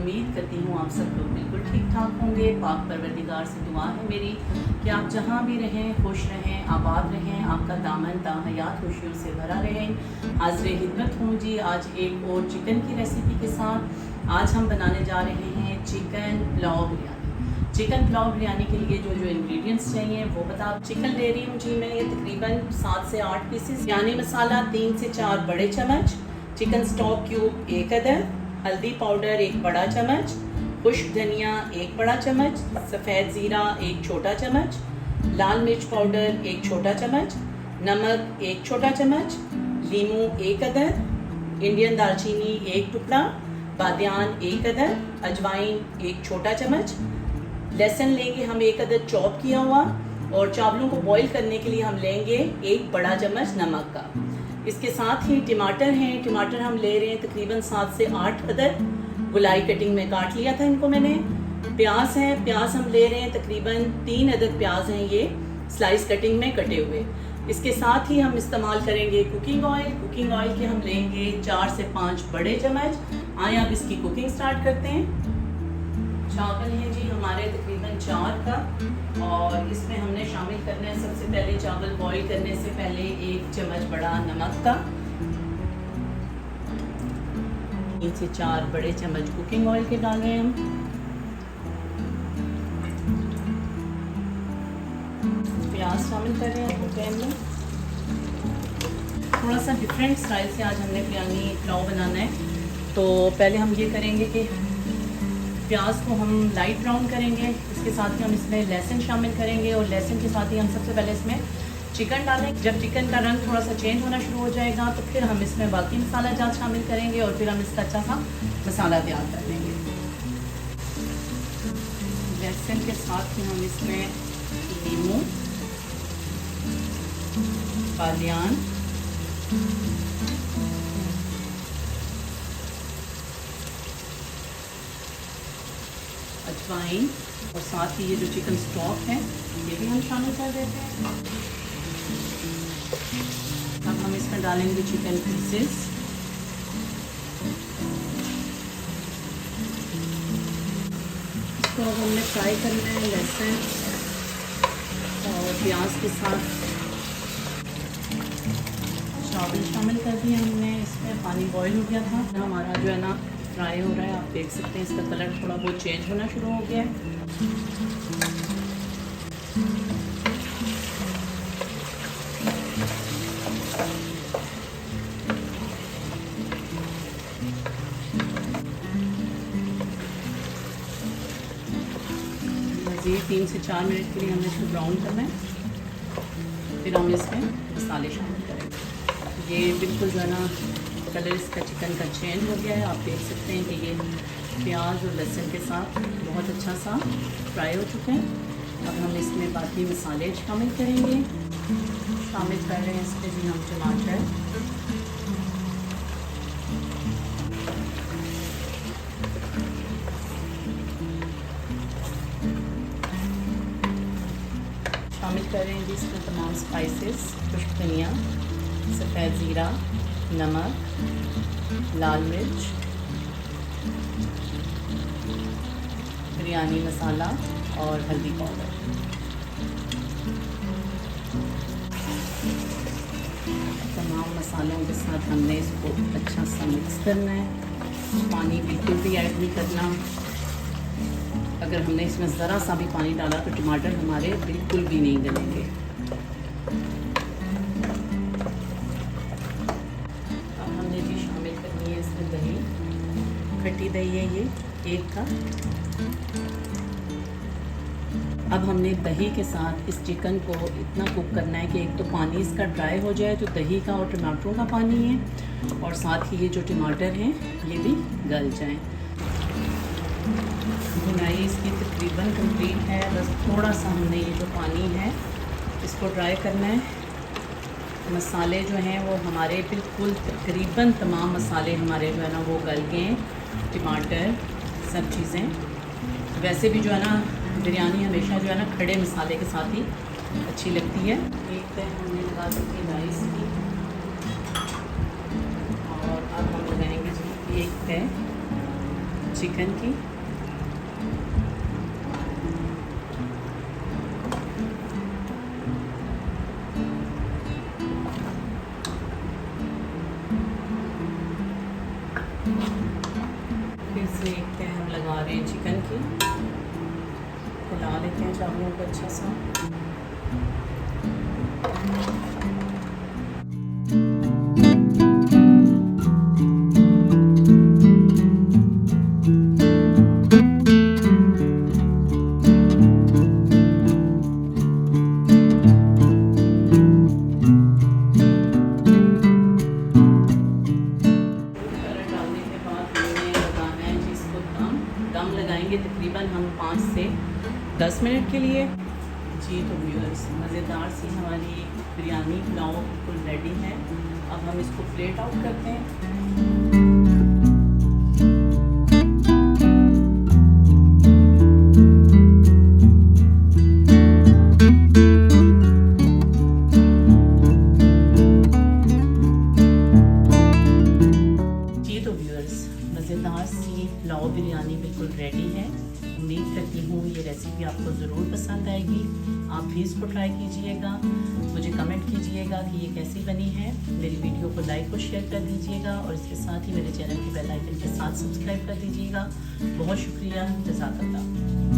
उम्मीद करती हूँ आप सब लोग बिल्कुल ठीक ठाक होंगे। पाक परवरदिगार से दुआ है मेरी कि आप जहाँ भी रहें खुश रहें, आबाद रहें, आपका दामन ताहयात खुशियों से भरा रहे। हाज़िर खिदमत हूँ जी आज एक और चिकन की रेसिपी के साथ। आज हम बनाने जा रहे हैं चिकन पुलाव बिरयानी। चिकन पुलाव बिरयानी के लिए जो जो इंग्रेडिएंट्स चाहिए वो बता। चिकन ले रही हूँ जी मैं ये तकरीबन 7 से 8 पीसेस। बिरयानी मसाला 3 से 4 बड़े चम्मच, चिकन स्टॉक क्यूब 1 अदद, हल्दी पाउडर 1 बड़ा चम्मच, खुश्क धनिया 1 बड़ा चम्मच, सफ़ेद ज़ीरा 1 छोटा चम्मच, लाल मिर्च पाउडर 1 छोटा चम्मच, नमक 1 छोटा चम्मच, लीमू 1 अदद, इंडियन दालचीनी 1 टुकड़ा, बादियान 1 अदद, अजवाइन 1 छोटा चम्मच, लहसुन लेंगे हम 1 अदद चॉप किया हुआ, और चावलों को बॉईल करने के लिए हम लेंगे 1 बड़ा चम्मच नमक का। इसके साथ ही टमाटर हैं, टमाटर हम ले रहे हैं तकरीबन 7 से 8 अदद, गुलाई कटिंग में काट लिया था इनको मैंने। प्याज हैं, प्याज हम ले रहे हैं तकरीबन 3 अदद प्याज हैं ये स्लाइस कटिंग में कटे हुए। इसके साथ ही हम इस्तेमाल करेंगे कुकिंग ऑयल के हम लेंगे 4 से 5 बड़े चम्मच। आए अब इसकी कुकिंग स्टार्ट करते हैं। चावल हैं जी हमारे तकरीबन 4 कप, और इसमें हमने शामिल करना है सबसे पहले चावल बॉईल करने से पहले 1 चम्मच बड़ा नमक का, 3 से 4 बड़े चम्मच कुकिंग ऑयल के डाल रहे हैं हम। प्याज शामिल कर रहे हैं पैन में। थोड़ा सा डिफरेंट स्टाइल से आज हमने बिरयानी पुलाव बनाना है, तो पहले हम ये करेंगे कि प्याज को हम लाइट ब्राउन करेंगे। इसके साथ ही हम इसमें लहसुन शामिल करेंगे, और लहसुन के साथ ही हम सबसे पहले इसमें चिकन डालें। जब चिकन का रंग थोड़ा सा चेंज होना शुरू हो जाएगा तो फिर हम इसमें बाकी मसाला जात शामिल करेंगे, और फिर हम इसका अच्छा सा मसाला तैयार कर लेंगे। लहसुन के साथ ही हम इसमें लीमू, बादियान, अजवाइन, और साथ ही ये जो चिकन स्टॉक है ये भी हम शामिल कर देते हैं। अब हम इसमें डालेंगे चिकन पीसेस। इसको अब हमने फ्राई करना है लहसुन और प्याज के साथ। चावल शामिल कर दिए हमने, इसमें पानी बॉईल हो गया था हमारा जो है ना फ्राई हो रहा है। आप देख सकते हैं इसका कलर थोड़ा बहुत चेंज होना शुरू हो गया है। मज़ीद 3 से 4 मिनट के लिए हमने इसको ब्राउन करना है, फिर हम इसमें मसाले शामिल करेंगे। ये बिल्कुल जो है ना कलर इसका चिकन का चेंज हो गया है। आप देख सकते हैं कि ये प्याज और लहसुन के साथ बहुत अच्छा सा फ्राई हो चुके हैं। अब हम इसमें बाकी मसाले शामिल करेंगे। शामिल कर रहे हैं इसमें भी हम टमाटर, शामिल कर रहे हैं जी इसमें तमाम स्पाइसेस, खुश्क धनिया, सफ़ेद ज़ीरा, नमक, लाल मिर्च, बिरयानी मसाला और हल्दी पाउडर। तमाम मसालों के साथ हमने इसको अच्छा सा मिक्स करना है। पानी बिल्कुल भी ऐड नहीं करना। अगर हमने इसमें ज़रा सा भी पानी डाला तो टमाटर हमारे बिल्कुल भी नहीं गलेंगे। खट्टी दही है ये 1 कप। अब हमने दही के साथ इस चिकन को इतना कुक करना है कि एक तो पानी इसका ड्राई हो जाए, तो दही का और टमाटरों का पानी है, और साथ ही ये जो टमाटर हैं ये भी गल जाएं। भुनाई इसकी तकरीबन कंप्लीट है, बस थोड़ा सा हमने ये जो पानी है इसको ड्राई करना है। मसाले जो हैं वो हमारे बिल्कुल तकरीबन तमाम मसाले हमारे जो है ना वो गल गए हैं, टमाटर सब चीज़ें। वैसे भी जो है ना बिरयानी हमेशा जो है ना खड़े मसाले के साथ ही अच्छी लगती है। एक तय हमने लगा दी थी राइस की, और अब हम लगाएंगे जी एक तय चिकन की। फिर से एक तह लगा रहे हैं चिकन की, हिला लेते हैं चावलों को अच्छा सा। दम लगाएंगे तकरीबन हम 5 से 10 मिनट के लिए। जी तो व्यूअर्स, मज़ेदार सी हमारी बिरयानी पुलाव बिल्कुल रेडी है। अब हम इसको प्लेट आउट करते हैं। मज़ेदार सी पुलाव बिरयानी बिल्कुल रेडी है। उम्मीद करती हूँ ये रेसिपी आपको ज़रूर पसंद आएगी। आप भी इसको ट्राई कीजिएगा, मुझे कमेंट कीजिएगा कि ये कैसी बनी है। मेरी वीडियो को लाइक और शेयर कर दीजिएगा और इसके साथ ही मेरे चैनल की बेल आइकन के साथ सब्सक्राइब कर दीजिएगा। बहुत शुक्रिया, जज़ाकल्लाह।